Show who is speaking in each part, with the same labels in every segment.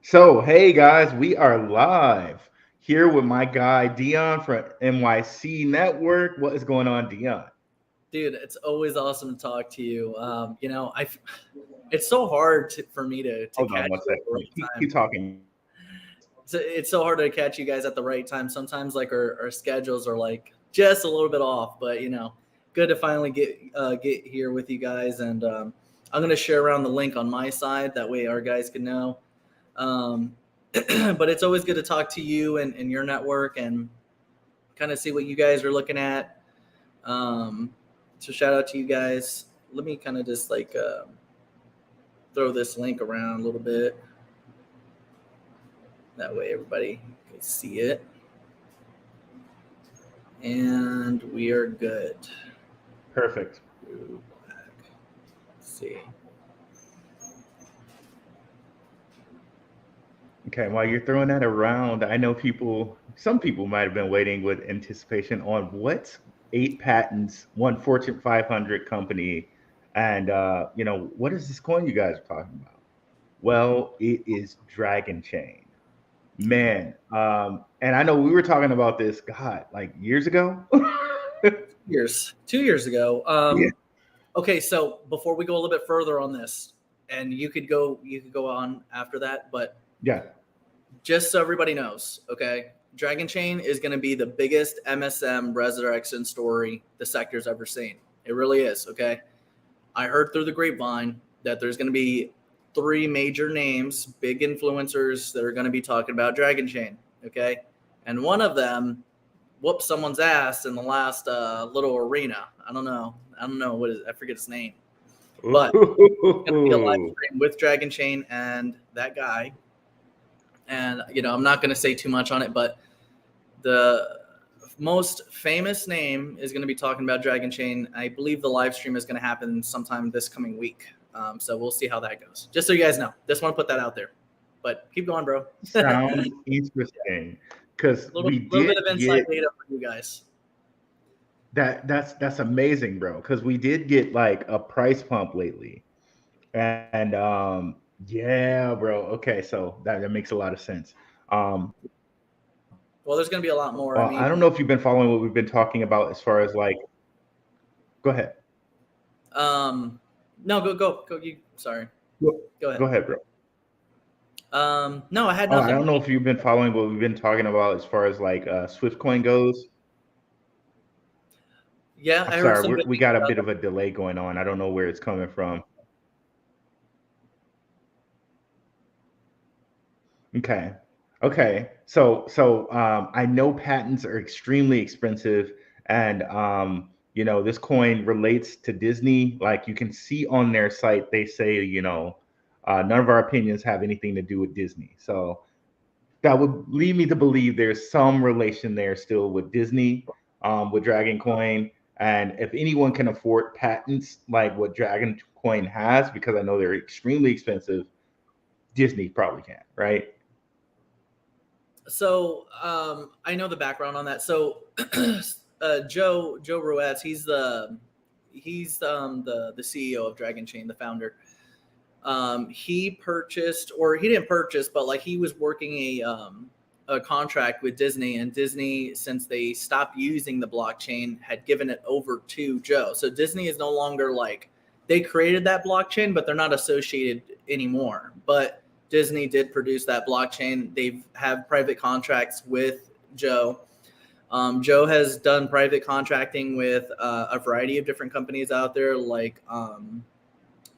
Speaker 1: So, hey guys, we are live here with my guy Dion from MYC Network. What is going on, Dion?
Speaker 2: Dude, it's always awesome to talk to you. It's so hard for me to
Speaker 1: Hold on
Speaker 2: catch
Speaker 1: one
Speaker 2: you at
Speaker 1: second.
Speaker 2: the right
Speaker 1: Keep
Speaker 2: time.
Speaker 1: talking.
Speaker 2: It's so hard to catch you guys at the right time. Sometimes like our schedules are like just a little bit off, but good to finally get here with you guys. And I'm gonna share around the link on my side. That way our guys can know. Um, but it's always good to talk to you and your network and kind of see what you guys are looking at. Um, so shout out to you guys. Let me kind of just throw this link around a little bit. That way everybody can see it. And we are good.
Speaker 1: Perfect.
Speaker 2: Let's see.
Speaker 1: Okay, while you're throwing that around, I know some people might have been waiting with anticipation on what eight patents, one Fortune 500 company, and what is this coin you guys are talking about? Well, it is Dragon Chain. Man, and I know we were talking about this, God, like years ago.
Speaker 2: 2 years ago.
Speaker 1: Yeah,
Speaker 2: Okay, so before we go a little bit further on this, and you could go on after that, but
Speaker 1: yeah.
Speaker 2: just so everybody knows, okay, Dragon Chain is going to be the biggest MSM resurrection story the sector's ever seen. It really is. Okay, I heard through the grapevine that there's going to be three major names, big influencers that are going to be talking about Dragon Chain. Okay, and one of them whooped someone's ass in the last little arena. I don't know. What is. I forget his name, but it's going to be a live
Speaker 1: Ooh.
Speaker 2: stream with Dragon Chain and that guy. And I'm not going to say too much on it, but the most famous name is going to be talking about Dragon Chain. I believe the live stream is going to happen sometime this coming week. So we'll see how that goes. Just so you guys know, just want to put that out there. But keep going, bro. Yeah,
Speaker 1: Sounds interesting because
Speaker 2: little
Speaker 1: we
Speaker 2: little bit
Speaker 1: did
Speaker 2: of inside
Speaker 1: get
Speaker 2: data for you guys.
Speaker 1: that. That's amazing, bro. Because we did get like a price pump lately, and yeah, bro. Okay, so that makes a lot of sense. Um,
Speaker 2: Well, there's going to be a lot more. I
Speaker 1: I don't
Speaker 2: mean,
Speaker 1: know if you've been following what we've been talking about as far as like. Go ahead.
Speaker 2: um, no, go. You sorry.
Speaker 1: Go
Speaker 2: Go
Speaker 1: go
Speaker 2: ahead.
Speaker 1: ahead, bro.
Speaker 2: No, I had
Speaker 1: Oh, I
Speaker 2: nothing.
Speaker 1: don't know if you've been following what we've been talking about as far as like Swift coin goes.
Speaker 2: Yeah,
Speaker 1: I'm
Speaker 2: I heard
Speaker 1: sorry,
Speaker 2: some good
Speaker 1: we
Speaker 2: things
Speaker 1: got a
Speaker 2: about
Speaker 1: bit
Speaker 2: that.
Speaker 1: of a delay going on. I don't know where it's coming from. Okay. Okay. So I know patents are extremely expensive, and this coin relates to Disney. Like you can see on their site, they say, none of our opinions have anything to do with Disney. So that would lead me to believe there's some relation there still with Disney, with Dragon Coin. And if anyone can afford patents like what Dragon Coin has, because I know they're extremely expensive, Disney probably can, right?
Speaker 2: So I know the background on that. So Joe Ruiz, he's the CEO of Dragon Chain, the founder. He purchased, or he didn't purchase, but like he was working a contract with Disney, and Disney, since they stopped using the blockchain, had given it over to Joe. So Disney is no longer like they created that blockchain, but they're not associated anymore. But Disney did produce that blockchain. They've have private contracts with Joe. Joe has done private contracting with a variety of different companies out there, like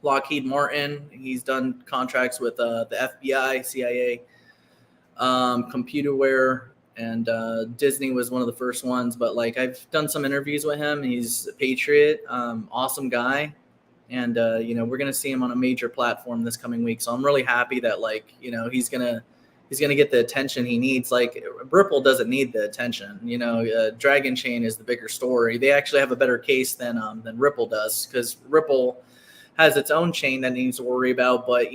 Speaker 2: Lockheed Martin. He's done contracts with the FBI, CIA, Computerware, and Disney was one of the first ones. But like I've done some interviews with him. He's a patriot, awesome guy, and we're gonna see him on a major platform this coming week. So I'm really happy that he's gonna get the attention he needs. Like Ripple doesn't need the attention. Dragon Chain is the bigger story. They actually have a better case than Ripple does, because Ripple has its own chain that needs to worry about. But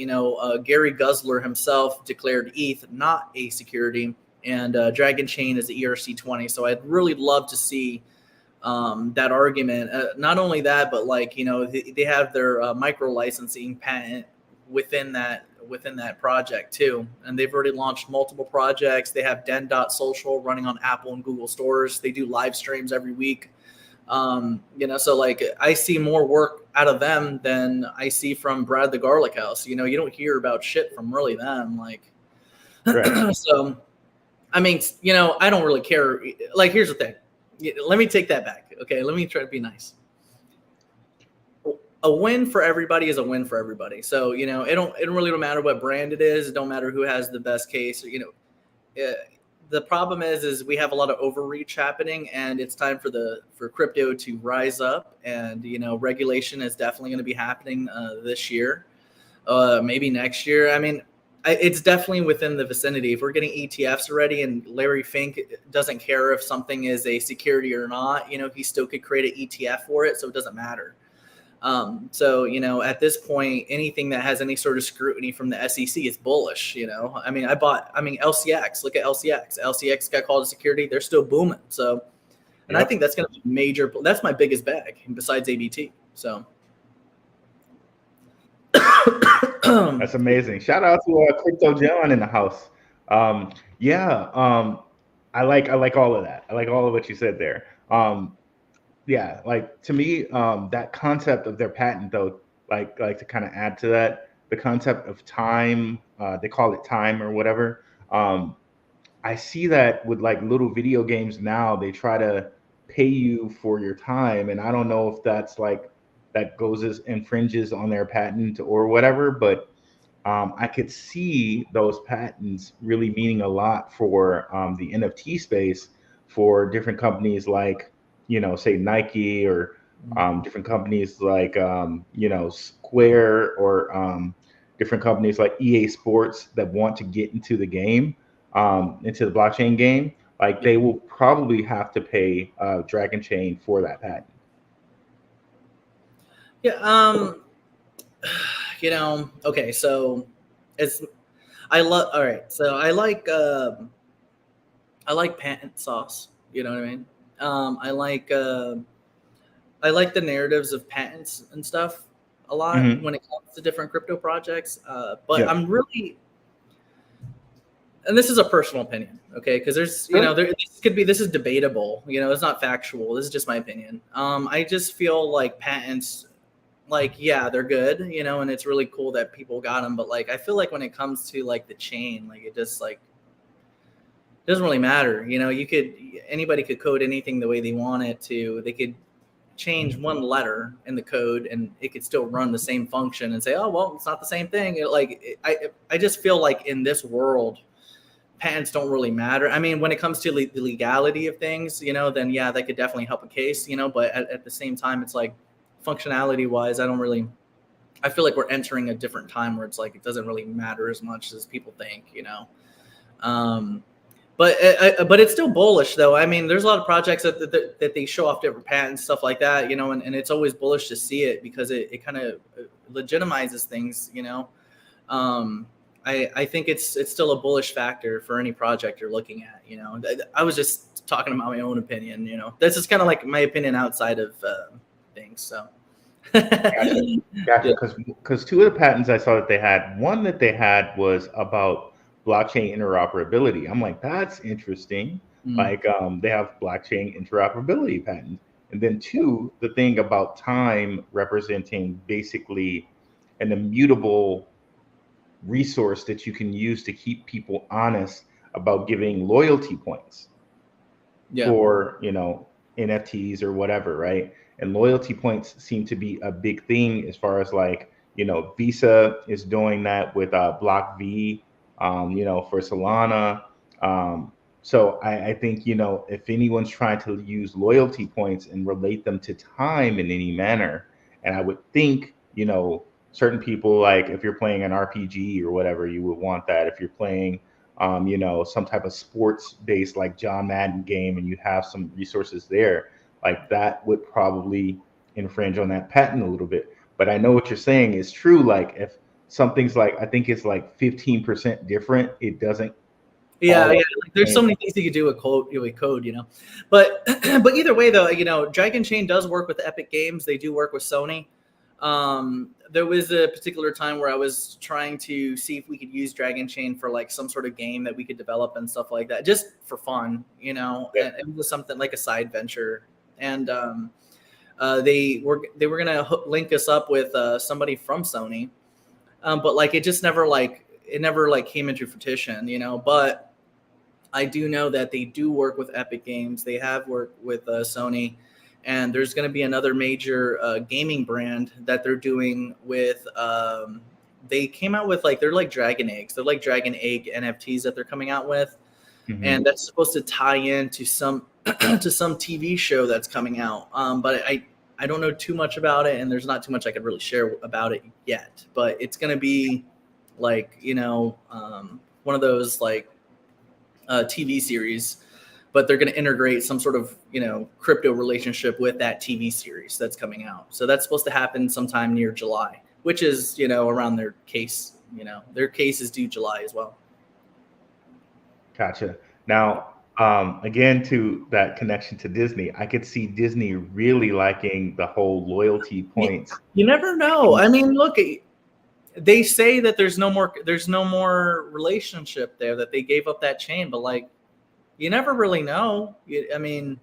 Speaker 2: Gary Guzler himself declared ETH not a security, and Dragon Chain is the ERC20. So I'd really love to see that argument. Not only that, but like they have their micro licensing patent within that project too. And they've already launched multiple projects. They have den.social running on Apple and Google stores. They do live streams every week. So like I see more work out of them than I see from Brad the Garlic House. You don't hear about shit from really them. Like, right. So, I mean, I don't really care. Like, here's the thing. Let me take that back. Okay. Let me try to be nice. A win for everybody is a win for everybody. So, it don't really matter what brand it is. It don't matter who has the best case. The problem is we have a lot of overreach happening, and it's time for crypto to rise up. And regulation is definitely going to be happening this year, maybe next year. I mean, it's definitely within the vicinity. If we're getting ETFs already, and Larry Fink doesn't care if something is a security or not, he still could create an ETF for it, so it doesn't matter. At this point, anything that has any sort of scrutiny from the SEC is bullish. I mean, LCX, look at LCX. LCX got called a security. They're still booming. So, and yep. I think that's going to be major. That's my biggest bag besides ABT. So.
Speaker 1: That's amazing. Shout out to Crypto John in the house. I like all of that. I like all of what you said there. Yeah, like to me, that concept of their patent, though, like to kind of add to that, the concept of time, they call it time or whatever. I see that with like little video games now, they try to pay you for your time, and I don't know if that's like that infringes on their patent or whatever, but I could see those patents really meaning a lot for the NFT space for different companies like, say Nike or different companies like, Square or different companies like EA Sports that want to get into the game, into the blockchain game. Like they will probably have to pay DragonChain for that patent.
Speaker 2: Yeah. Okay. So I like patent sauce. You know what I mean? I like the narratives of patents and stuff a lot when it comes to different crypto projects. But I'm really, and this is a personal opinion, okay? Because there's, this is debatable. It's not factual. This is just my opinion. I just feel like patents, like, yeah, they're good, and it's really cool that people got them. But like, I feel like when it comes to like the chain, like it just like doesn't really matter. Anybody could code anything the way they want it to. They could change one letter in the code and it could still run the same function and say, oh, well, it's not the same thing. I just feel like in this world, patents don't really matter. I mean, when it comes to the legality of things, then yeah, that could definitely help a case, but at the same time, it's like functionality wise, I feel like we're entering a different time where it's like, it doesn't really matter as much as people think, But it's still bullish, though. I mean, there's a lot of projects that they show off different patents, stuff like that, and it's always bullish to see it because it kind of legitimizes things, I think it's still a bullish factor for any project you're looking at, I was just talking about my own opinion, This is kind of like my opinion outside of things, so.
Speaker 1: Gotcha. Because two of the patents I saw that they had, one that they had was about blockchain interoperability. I'm like, that's interesting. Like they have blockchain interoperability patent. And then two, the thing about time representing basically an immutable resource that you can use to keep people honest about giving loyalty points for, NFTs or whatever, right? And loyalty points seem to be a big thing as far as like, Visa is doing that with Block V, for Solana. So I think, if anyone's trying to use loyalty points and relate them to time in any manner, and I would think, certain people, like if you're playing an RPG or whatever, you would want that. If you're playing, some type of sports-based like John Madden game and you have some resources there, like that would probably infringe on that patent a little bit. But I know what you're saying is true. Like if something's like, I think it's like 15% different, it doesn't.
Speaker 2: Yeah. Like there's so many things you could do with code, But either way, though, Dragon Chain does work with Epic Games. They do work with Sony. There was a particular time where I was trying to see if we could use dragonchain for like some sort of game that we could develop and stuff like that, just for fun, you know.
Speaker 1: Yeah.
Speaker 2: And it was something like a side venture. And they were gonna link us up with somebody from Sony, but like it never came into fruition, you know. But I do know that they do work with Epic Games. They have worked with Sony. And there's going to be another major gaming brand that they're doing with. They came out with they're like dragon eggs. They're like dragon egg NFTs that they're coming out with, and that's supposed to tie into some to some TV show that's coming out. But I don't know too much about it, and there's not too much I could really share about it yet. But it's going to be like, you know, one of those like TV series. But they're going to integrate some sort of, you know, crypto relationship with that TV series that's coming out. So that's supposed to happen sometime near July, which is, you know, around their case. You know, their case is due July as well.
Speaker 1: Gotcha. Now, again, to that connection to Disney, I could see Disney really liking the whole loyalty points.
Speaker 2: You never know. I mean, look, they say that there's no more relationship there, that they gave up that chain, but like, you never really know. I mean,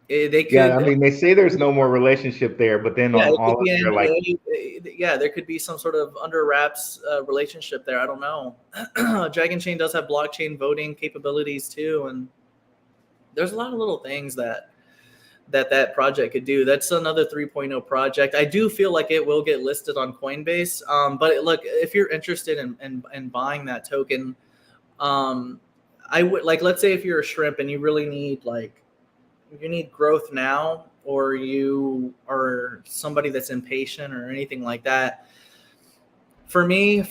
Speaker 2: they could.
Speaker 1: Yeah, I mean, they say there's no more relationship there, but then on all of their like,
Speaker 2: yeah, there could be some sort of under wraps relationship there. I don't know. dragonchain does have blockchain voting capabilities too, and there's a lot of little things that project could do. That's another 3.0 project. I do feel like it will get listed on Coinbase. But look, if you're interested in buying that token, I would let's say if you're a shrimp and you really need you need growth now, or you are somebody that's impatient or anything like that. For me,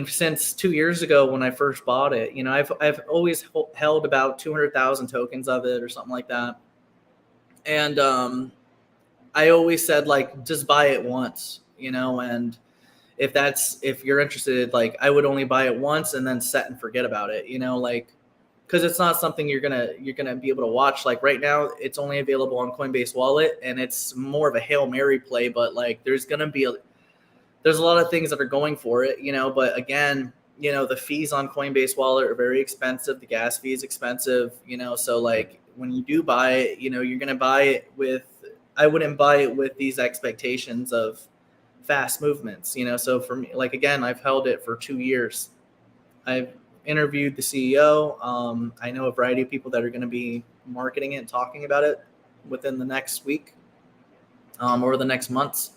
Speaker 2: since 2 years ago when I first bought it, you know, I've always held about 200,000 tokens of it or something like that. And I always said just buy it once, you know, and if you're interested, I would only buy it once and then set and forget about it, you know, because it's not something you're gonna be able to watch. Like right now, it's only available on Coinbase Wallet, and it's more of a Hail Mary play. But there's a lot of things that are going for it, you know. But again, you know, the fees on Coinbase Wallet are very expensive. The gas fee is expensive, you know. So when you do buy it, you know, you're gonna buy it with. I wouldn't buy it with these expectations of fast movements, you know. So for me, again, I've held it for 2 years. I've interviewed the CEO. I know a variety of people that are going to be marketing it and talking about it within the next week or the next months.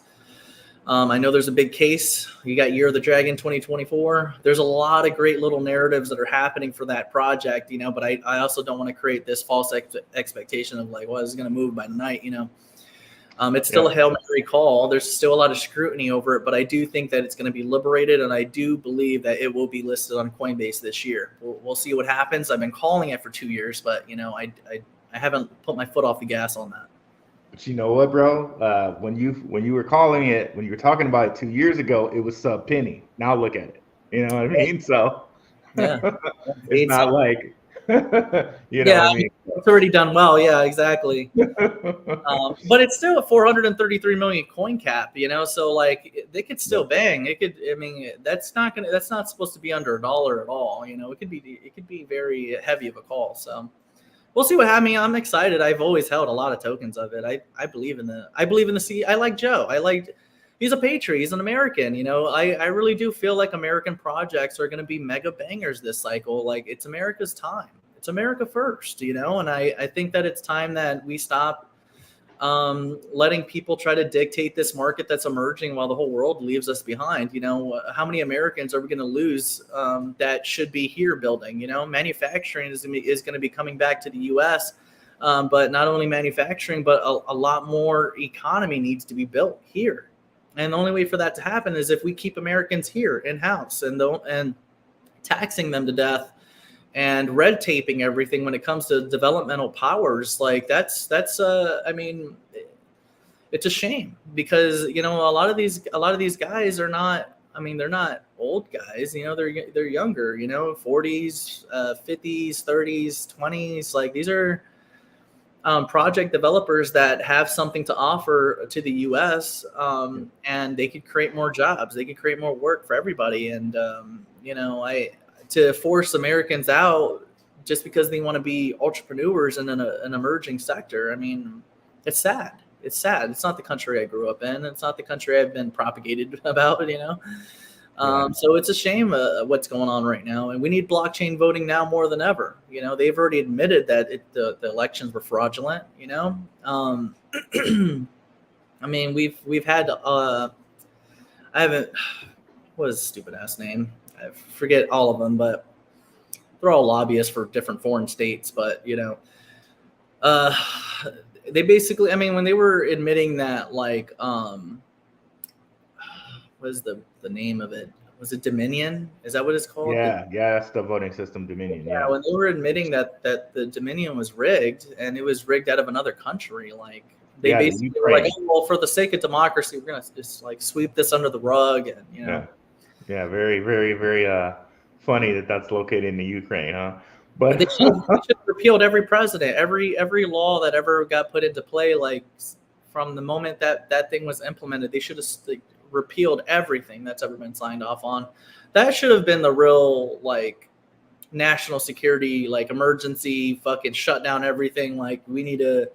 Speaker 2: I know there's a big case. You got Year of the Dragon 2024. There's a lot of great little narratives that are happening for that project, you know, but I also don't want to create this false expectation of this is going to move by night, you know. It's still a Hail Mary call. There's still a lot of scrutiny over it, but I do think that it's going to be liberated, and I do believe that it will be listed on Coinbase this year. We'll see what happens. I've been calling it for 2 years, but, you know, I haven't put my foot off the gas on that.
Speaker 1: But you know what, bro? When you were calling it, when you were talking about it 2 years ago, it was sub penny. Now look at it. You know what I mean? So
Speaker 2: yeah.
Speaker 1: it's not like, you know what I mean?
Speaker 2: It's already done well. Yeah, exactly. But it's still a 433 million coin cap, you know, so they could still bang. It could, I mean, that's not supposed to be under $1 at all. You know, it could be very heavy of a call. So we'll see what happens. I'm excited. I've always held a lot of tokens of it. I believe in the C. I like Joe. He's a patriot. He's an American. You know, I really do feel like American projects are going to be mega bangers this cycle. It's America's time. It's America first, you know, and I think that it's time that we stop letting people try to dictate this market that's emerging while the whole world leaves us behind. You know, how many Americans are we going to lose that should be here building? You know, manufacturing is going to be coming back to the U.S., but not only manufacturing, but a lot more economy needs to be built here. And the only way for that to happen is if we keep Americans here in-house and taxing them to death and red taping everything when it comes to developmental powers. That's I mean, it's a shame because, you know, a lot of these guys are not, I mean, they're not old guys, you know, they're younger, you know, 40s, 50s, 30s, 20s. project developers that have something to offer to the U.S. And they could create more jobs. They could create more work for everybody. And to force Americans out just because they want to be entrepreneurs in an emerging sector. I mean, it's sad. It's sad. It's not the country I grew up in. It's not the country I've been propagated about. So it's a shame what's going on right now, and we need blockchain voting now more than ever. They've already admitted that the elections were fraudulent. I mean, we've had I haven't, what is his stupid ass name? I forget all of them, but they're all lobbyists for different foreign states. But they basically, I mean, when they were admitting that, like, what is the name of it? Was it Dominion? Is that what it's called?
Speaker 1: Yeah, that's the voting system, Dominion. Yeah,
Speaker 2: when they were admitting that the Dominion was rigged, and it was rigged out of another country, like they basically were like, oh, well, for the sake of democracy, we're gonna just like sweep this under the rug, and
Speaker 1: Yeah, very, very, very funny that that's located in the Ukraine, huh? But
Speaker 2: they should have repealed every president, every law that ever got put into play. Like from the moment that thing was implemented, they should have repealed everything that's ever been signed off on. That should have been the real, like, national security, like, emergency, fucking shut down everything. Like, we need a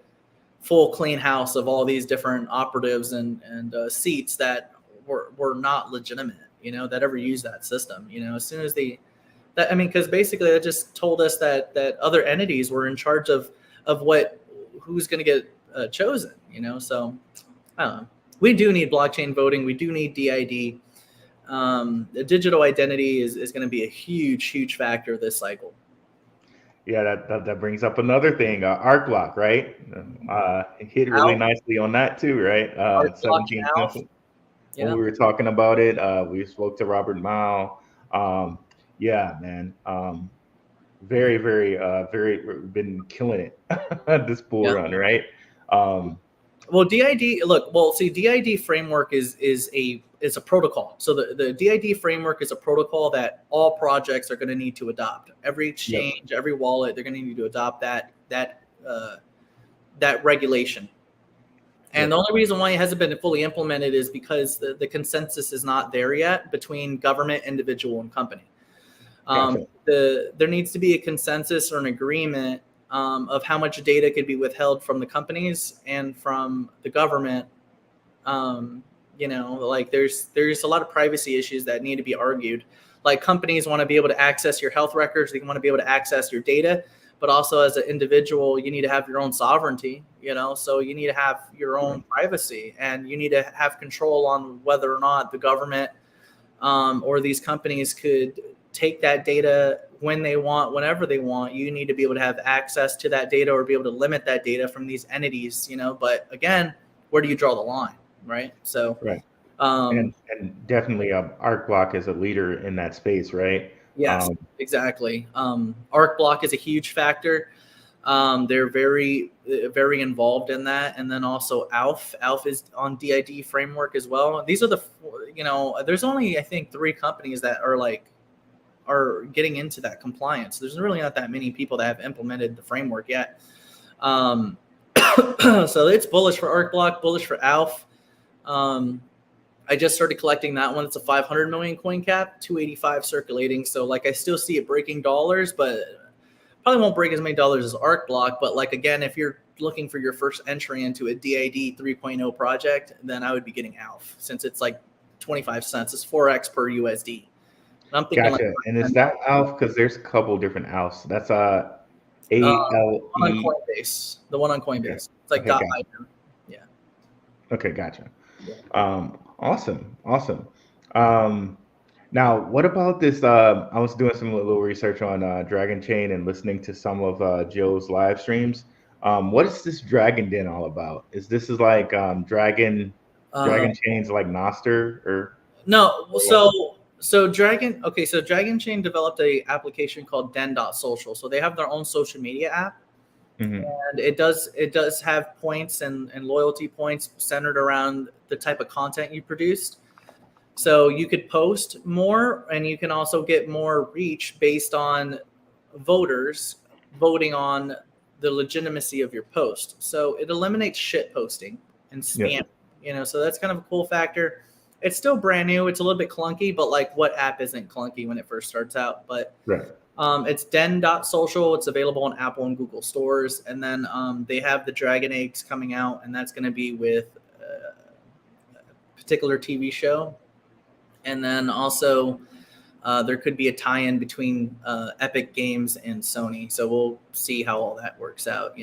Speaker 2: full clean house of all these different operatives and seats that were not legitimate, that ever used that system. As soon as because basically that just told us that other entities were in charge of who's going to get chosen. So I don't know. We do need blockchain voting. We do need DID. The digital identity is going to be a huge factor this cycle.
Speaker 1: Yeah, that brings up another thing, ARC block, right? It hit really nicely on that too, right? 17 cents. When we were talking about it, we spoke to Robert Mao. Yeah, man. Very, very been killing it this bull run, right?
Speaker 2: Well, DID framework is a protocol. So the DID framework is a protocol that all projects are going to need to adopt. Every exchange, every wallet, they're going to need to adopt that regulation. And the only reason why it hasn't been fully implemented is because the consensus is not there yet between government, individual, and company. There needs to be a consensus or an agreement of how much data could be withheld from the companies and from the government. Like there's a lot of privacy issues that need to be argued. Like companies want to be able to access your health records. They want to be able to access your data, but also as an individual, you need to have your own sovereignty, so you need to have your own privacy, and you need to have control on whether or not the government or these companies could take that data when they want, whenever they want. You need to be able to have access to that data or be able to limit that data from these entities, but again, where do you draw the line? Right. So,
Speaker 1: and definitely ARC block is a leader in that space, right?
Speaker 2: Yes, exactly. ARC block is a huge factor. They're very, very involved in that. And then also ALF is on DID framework as well. These are there's only, I think, 3 companies that are getting into that compliance. There's really not that many people that have implemented the framework yet. So it's bullish for ARC block, bullish for ALF. I just started collecting that one. It's a 500 million coin cap, 285 circulating. So I still see it breaking dollars, but probably won't break as many dollars as ARC block. But again, if you're looking for your first entry into a DID 3.0 project, then I would be getting ALF, since it's 25 cents. It's 4x per USD. And I'm thinking
Speaker 1: and is that ALF? Because there's a couple different ALFs. That's ALE.
Speaker 2: On Coinbase. The one on Coinbase. It's
Speaker 1: gotcha.
Speaker 2: Yeah.
Speaker 1: Okay, gotcha. Yeah. Awesome. Now, what about this? I was doing some little research on dragонchain and listening to some of Joe's live streams. What is this drgn all about? Is this like dragonchains like Nostr or
Speaker 2: no? So dragonchain developed a application called den.social. So they have their own social media app. Mm-hmm. And it does have points and loyalty points centered around the type of content you produced. So you could post more, and you can also get more reach based on voters voting on the legitimacy of your post. So it eliminates shit posting and spam. So that's kind of a cool factor. It's still brand new. It's a little bit clunky, but like what app isn't clunky when it first starts out? But it's den.social. It's available on Apple and Google stores. And then they have the Dragon Eggs coming out, and that's going to be with a particular TV show. And then also there could be a tie-in between Epic Games and Sony. So we'll see how all that works out.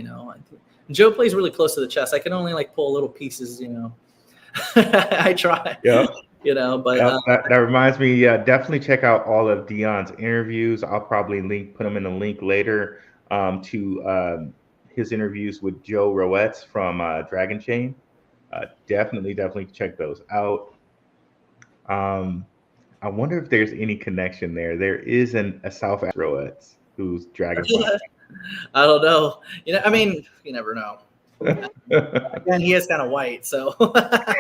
Speaker 2: Joe plays really close to the chest. I can only like pull little pieces, I try.
Speaker 1: Yeah.
Speaker 2: But
Speaker 1: that reminds me, definitely check out all of Dion's interviews. I'll probably put them in the link later to his interviews with Joe Roetz from Dragonchain. Definitely check those out. I wonder if there's any connection there. There is a South African Roetz who's Dragonfly.
Speaker 2: I don't know. I mean, you never know. Again, he is kind of white, so I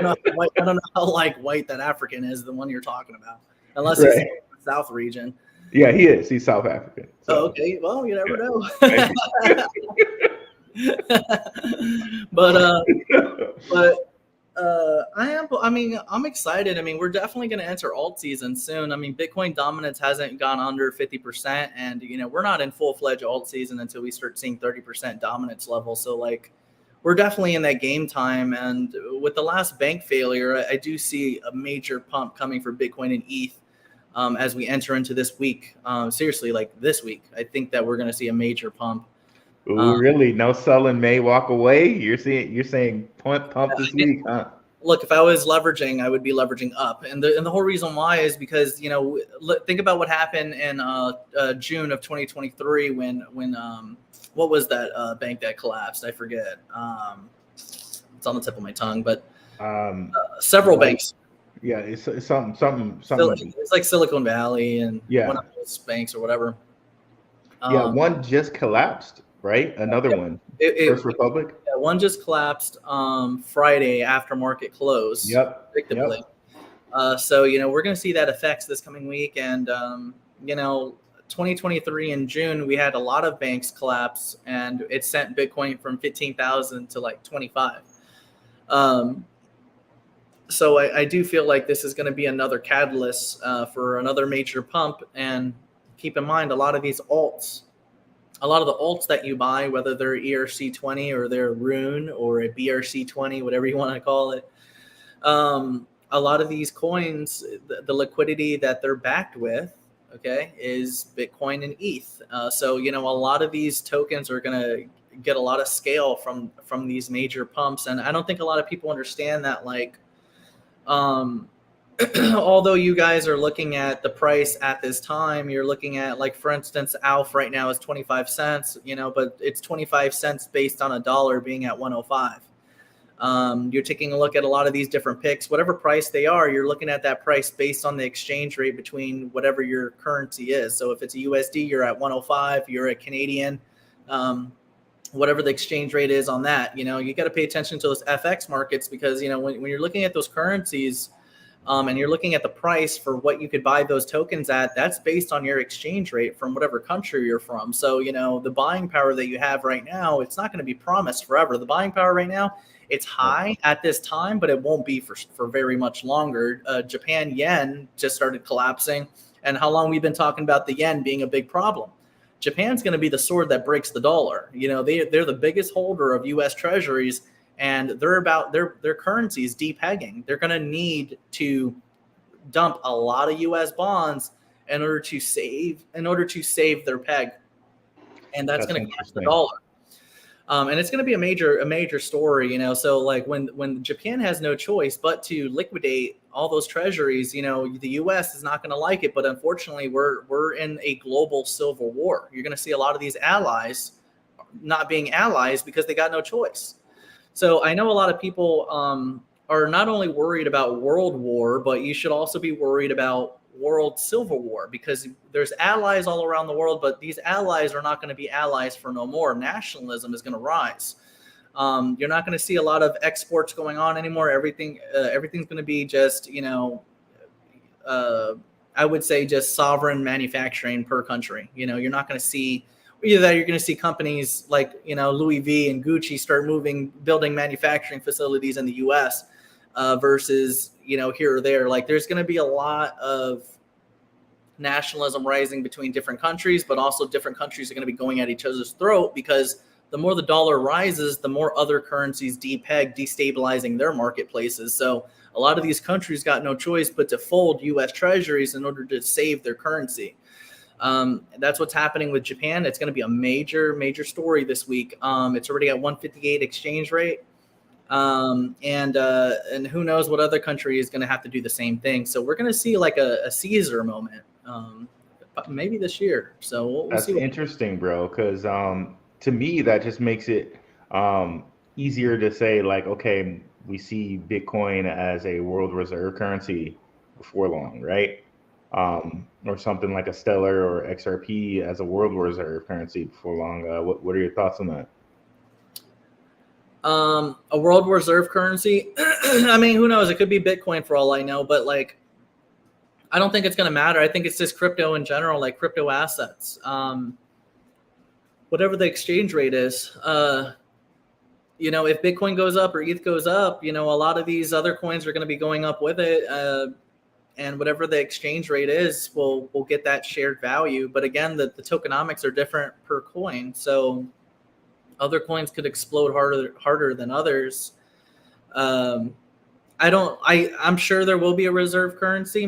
Speaker 2: don't know how like white that African is, the one you're talking about, unless he's in the South region.
Speaker 1: Yeah, he is. He's South African. So.
Speaker 2: Oh, okay. Well, you never know. But I'm excited. I mean, we're definitely going to enter alt season soon. I mean, Bitcoin dominance hasn't gone under 50%, and we're not in full-fledged alt season until we start seeing 30% dominance level. So like, we're definitely in that game time. And with the last bank failure, I do see a major pump coming for Bitcoin and ETH as we enter into this week. Seriously, like this week, I think that we're going to see a major pump.
Speaker 1: Ooh, really? No selling may walk away? You're saying pump this week, huh?
Speaker 2: Look, if I was leveraging, I would be leveraging up, and the whole reason why is because think about what happened in June of 2023 when what was that bank that collapsed? I forget. It's on the tip of my tongue, but several banks.
Speaker 1: Yeah, it's something.
Speaker 2: It's like Silicon Valley and one of those banks or whatever.
Speaker 1: One just collapsed. Right, another one. First Republic.
Speaker 2: Yeah, one just collapsed Friday after market close.
Speaker 1: Yep.
Speaker 2: Predictably. So we're going to see that effects this coming week, and 2023 in June we had a lot of banks collapse, and it sent Bitcoin from 15,000 to like 25. So I do feel like this is going to be another catalyst for another major pump, and keep in mind a lot of the alts that you buy, whether they're ERC20 or they're Rune or a BRC20, whatever you want to call it, a lot of these coins, the liquidity that they're backed with, is Bitcoin and ETH. So a lot of these tokens are going to get a lot of scale from these major pumps, and I don't think a lot of people understand that. Like, although you guys are looking at the price at this time, you're looking at, like, for instance, ALF right now is 25 cents, but it's 25 cents based on $1 being at 105. You're taking a look at a lot of these different picks, whatever price they are, you're looking at that price based on the exchange rate between whatever your currency is. So if it's a USD, you're at 105, you're at Canadian, whatever the exchange rate is on that, you got to pay attention to those FX markets, because, when you're looking at those currencies, and you're looking at the price for what you could buy those tokens at, that's based on your exchange rate from whatever country you're from. So, the buying power that you have right now, it's not going to be promised forever. The buying power right now, it's high at this time, but it won't be for very much longer. Japan yen just started collapsing. And how long we've been talking about the yen being a big problem. Japan's going to be the sword that breaks the dollar. They're the biggest holder of U.S. treasuries, and their currency is depegging. They're going to need to dump a lot of U.S. bonds in order to save their peg, and that's going to catch the dollar. And it's going to be a major story, So like when Japan has no choice but to liquidate all those treasuries, the U.S. is not going to like it. But unfortunately, we're in a global civil war. You're going to see a lot of these allies not being allies because they got no choice. So I know a lot of people are not only worried about world war, but you should also be worried about world civil war, because there's allies all around the world, but these allies are not going to be allies for no more. Nationalism is going to rise. You're not going to see a lot of exports going on anymore. Everything's going to be just, I would say just sovereign manufacturing per country. You're not going to see either that, you're going to see companies like, Louis V and Gucci start building manufacturing facilities in the U.S. Versus, here or there. Like, there's going to be a lot of nationalism rising between different countries, but also different countries are going to be going at each other's throat, because the more the dollar rises, the more other currencies depeg, destabilizing their marketplaces. So a lot of these countries got no choice but to fold U.S. treasuries in order to save their currency. That's what's happening with Japan. It's going to be a major, major story this week. It's already at 158 exchange rate. And who knows what other country is going to have to do the same thing. So we're going to see like a Caesar moment, maybe this year. So we'll
Speaker 1: That's
Speaker 2: see.
Speaker 1: interesting, bro, because to me, that just makes it easier to say, like, okay, we see Bitcoin as a world reserve currency before long, right? Or something like a Stellar or XRP as a world reserve currency before long. What are your thoughts on that?
Speaker 2: A world reserve currency. I mean, who knows? It could be Bitcoin for all I know, but like, I don't think it's going to matter. I think it's just crypto in general, like crypto assets. Whatever the exchange rate is, if Bitcoin goes up or ETH goes up, a lot of these other coins are going to be going up with it. And whatever the exchange rate is, we'll get that shared value. But again, the tokenomics are different per coin. So other coins could explode harder than others. I'm sure there will be a reserve currency,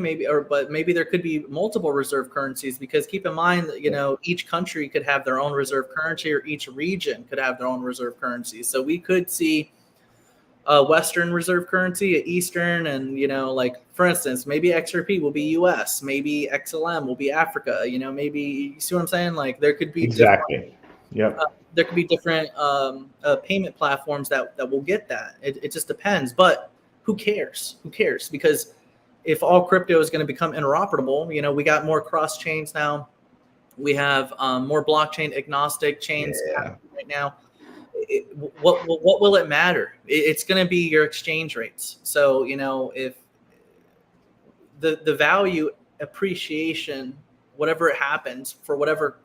Speaker 2: but maybe there could be multiple reserve currencies, because keep in mind that, each country could have their own reserve currency, or each region could have their own reserve currency. So we could see a Western reserve currency, a Eastern, and, like, for instance, maybe XRP will be US, maybe XLM will be Africa, maybe, you see what I'm saying? Like, there could be
Speaker 1: exactly.
Speaker 2: There could be different payment platforms that will get that. It just depends. But who cares? Who cares? Because if all crypto is going to become interoperable, we got more cross chains now. We have more blockchain agnostic chains right now. What will it matter? It's going to be your exchange rates. So, if the value appreciation, whatever it happens for whatever,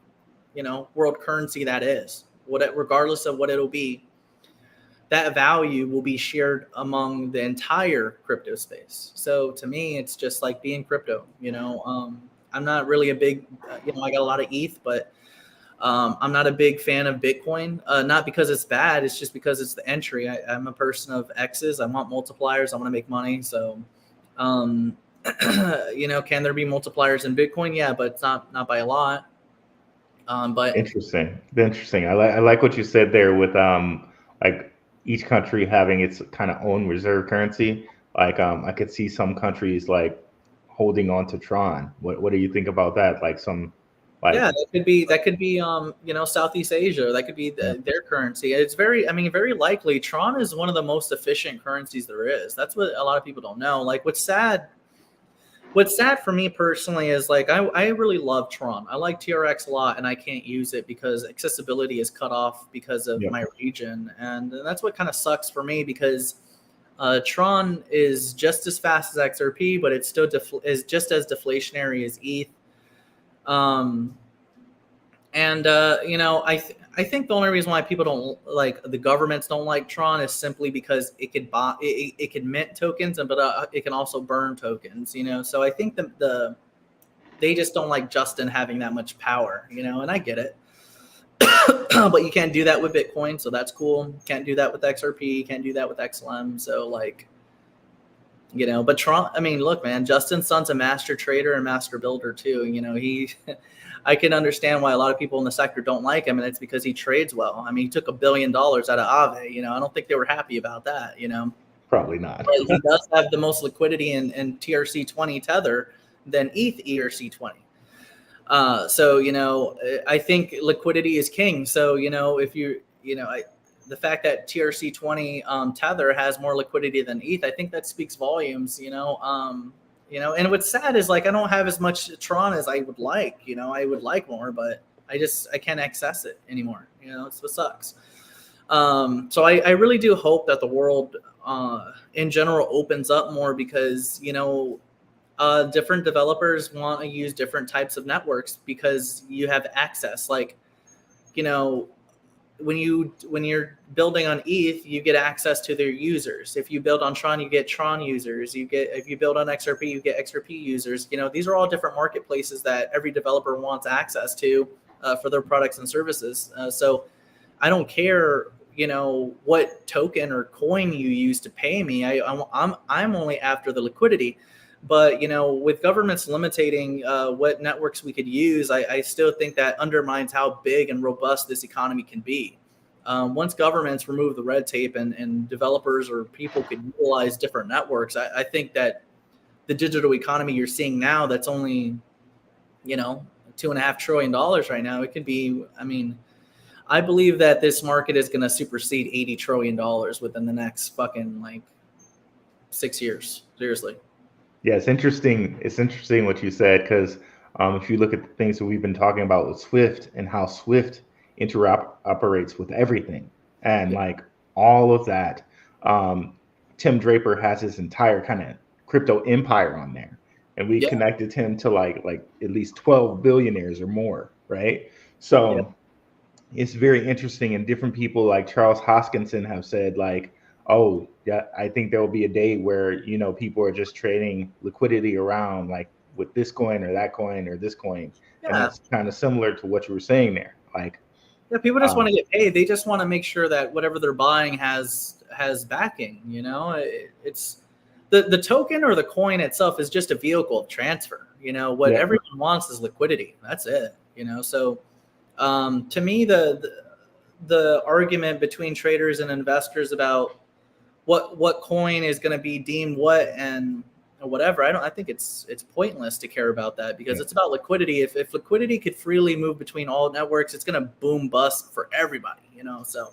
Speaker 2: world currency that is, regardless of what it'll be, that value will be shared among the entire crypto space. So to me, it's just like being crypto. I'm not really a big, I got a lot of ETH, but I'm not a big fan of Bitcoin. Not because it's bad, it's just because it's the entry. I'm a person of X's. I want multipliers. I want to make money. So, can there be multipliers in Bitcoin? Yeah, but it's not by a lot. But
Speaker 1: interesting. I like what you said there with like each country having its kind of own reserve currency. Like I could see some countries like holding on to Tron. What do you think about that? Like
Speaker 2: that could be Southeast Asia. That could be their currency. It's very likely Tron is one of the most efficient currencies there is. That's what a lot of people don't know. Like, what's sad for me personally is, like, I really love Tron. I like TRX a lot, and I can't use it because accessibility is cut off because of my region. And that's what kind of sucks for me, because Tron is just as fast as XRP, but it's still is just as deflationary as ETH. I think the only reason why people don't like, the governments don't like Tron is simply because it could mint tokens, but it can also burn tokens, So I think they just don't like Justin having that much power, and I get it. But you can't do that with Bitcoin, so that's cool. Can't do that with XRP, can't do that with XLM. So, like, but Tron, look, man, Justin's son's a master trader and master builder too. I can understand why a lot of people in the sector don't like him, and it's because he trades well. He took $1 billion out of Aave. I don't think they were happy about that.
Speaker 1: Probably not.
Speaker 2: But he does have the most liquidity in TRC20 Tether than ETH ERC20. So I think liquidity is king. So if the fact that TRC20 Tether has more liquidity than ETH, I think that speaks volumes. And what's sad is, like, I don't have as much Tron as I would like. I would like more, but I can't access it anymore. It's what sucks. So I really do hope that the world in general opens up more, because different developers want to use different types of networks because you have access. Like, when you're building on ETH, you get access to their users. If you build on Tron, you get Tron users. If you build on XRP, you get XRP users. These are all different marketplaces that every developer wants access to for their products and services. So I don't care, what token or coin you use to pay me. I'm only after the liquidity. But, with governments limiting what networks we could use, I still think that undermines how big and robust this economy can be. Once governments remove the red tape and developers or people could utilize different networks, I think that the digital economy you're seeing now, that's only, $2.5 trillion right now. It could be, I believe that this market is going to supersede $80 trillion within the next fucking 6 years. Seriously.
Speaker 1: Yeah, it's interesting. It's interesting what you said, because if you look at the things that we've been talking about with Swift and how Swift operates with everything, and all of that, Tim Draper has his entire kind of crypto empire on there, and we connected him to like at least 12 billionaires or more, right? So it's very interesting, and different people like Charles Hoskinson have said oh, yeah, I think there will be a day where, people are just trading liquidity around with this coin or that coin or this coin. Yeah. And that's kind of similar to what you were saying there.
Speaker 2: People just want to get paid. They just want to make sure that whatever they're buying has backing, It's the token or the coin itself is just a vehicle of transfer. What everyone wants is liquidity. That's it, So to me, the argument between traders and investors about what coin is going to be deemed what and whatever, I think it's pointless to care about that, because it's about liquidity. If liquidity could freely move between all networks, it's going to boom bust for everybody, So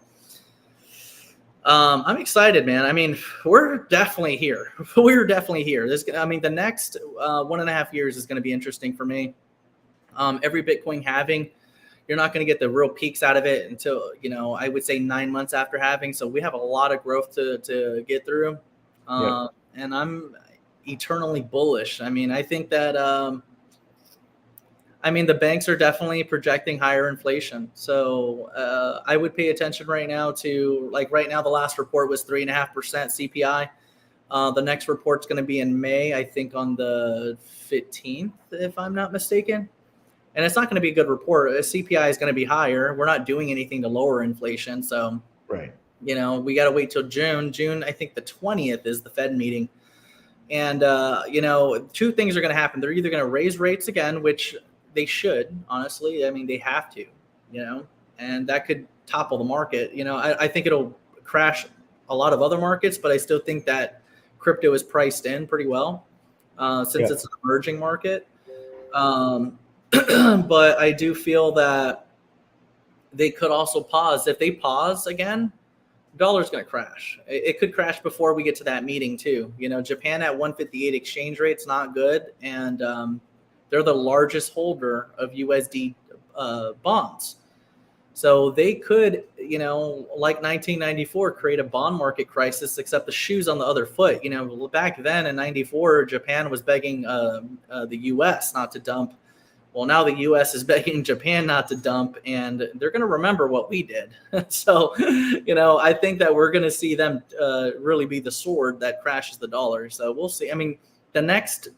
Speaker 2: I'm excited, man. We're definitely here. We're definitely here. The next 1.5 years is going to be interesting for me. Every Bitcoin halving, you're not going to get the real peaks out of it until, I would say 9 months after halving. So we have a lot of growth to get through. And I'm eternally bullish. I think that, the banks are definitely projecting higher inflation. So I would pay attention right now to, right now, the last report was 3.5% CPI. The next report's going to be in May, I think on the 15th, if I'm not mistaken. And it's not going to be a good report. CPI is going to be higher. We're not doing anything to lower inflation. So,
Speaker 1: right.
Speaker 2: We got to wait till June. June, I think the 20th is the Fed meeting. And, two things are going to happen. They're either going to raise rates again, which they should, honestly. They have to, and that could topple the market. I think it'll crash a lot of other markets, but I still think that crypto is priced in pretty well since it's an emerging market. But I do feel that they could also pause. If they pause again, dollar's going to crash. It could crash before we get to that meeting too. Japan at 158 exchange rate's not good, and they're the largest holder of USD bonds. So they could, like 1994, create a bond market crisis, except the shoe's on the other foot. Back then in 94, Japan was begging the U.S. not to dump. Well, now the U.S. is begging Japan not to dump, and they're going to remember what we did. So, I think that we're going to see them really be the sword that crashes the dollar. So we'll see. The next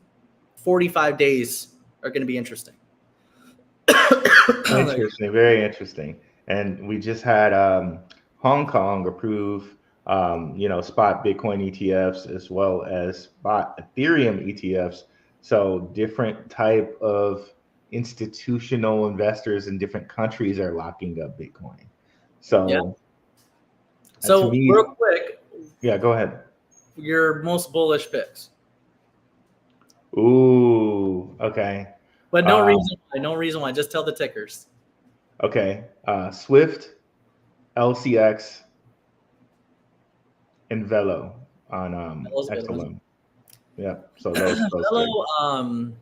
Speaker 2: 45 days are going to be interesting.
Speaker 1: Interesting, very interesting. And we just had Hong Kong approve, spot Bitcoin ETFs as well as spot Ethereum ETFs. So different type of institutional investors in different countries are locking up Bitcoin. So,
Speaker 2: real quick.
Speaker 1: Yeah, go ahead.
Speaker 2: Your most bullish picks.
Speaker 1: Ooh, okay.
Speaker 2: But no reason why. Just tell the tickers.
Speaker 1: Okay. Swift, LCX, and Velo on XLM. Yeah. So those
Speaker 2: Velo,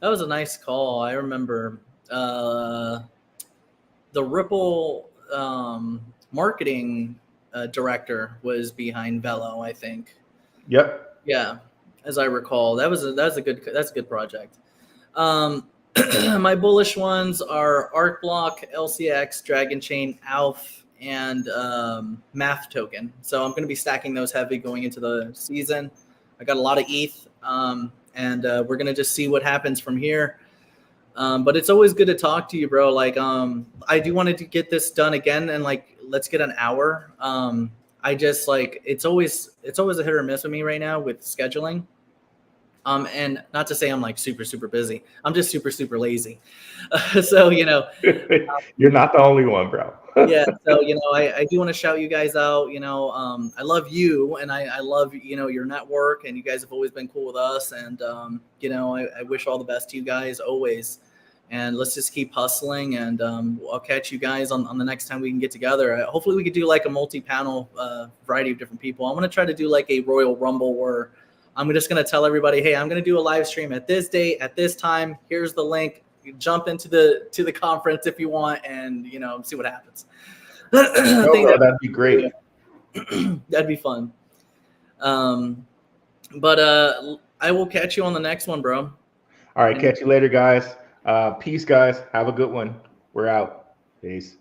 Speaker 2: that was a nice call. I remember the Ripple marketing director was behind Velo, I think.
Speaker 1: Yep.
Speaker 2: Yeah, as I recall, that's a good project. My bullish ones are Arc Block, LCX, Dragonchain, ALF, and Math Token. So I'm going to be stacking those heavy going into the season. I got a lot of ETH, and we're going to just see what happens from here. But it's always good to talk to you, bro. Like, I do want to get this done again, and like, let's get an hour. I just like it's always a hit or miss with me right now with scheduling. And not to say I'm like super busy. I'm just super lazy. So, you know,
Speaker 1: you're not the only one, bro.
Speaker 2: yeah. So, you know, I do want to shout you guys out. You know, I love you, and I love, you know, your network, and you guys have always been cool with us. And, you know, I wish all the best to you guys always. And let's just keep hustling, and I'll catch you guys on the next time we can get together. Hopefully we could do like a multi-panel variety of different people. I'm going to try to do like a Royal Rumble where I'm just going to tell everybody, hey, I'm going to do a live stream at this date, at this time. Here's the link. You jump into the conference if you want, and, you know, see what happens.
Speaker 1: That'd be great.
Speaker 2: That'd be fun. But I will catch you on the next one, bro.
Speaker 1: All right. Catch you later, guys. Peace, guys. Have a good one. We're out. Peace.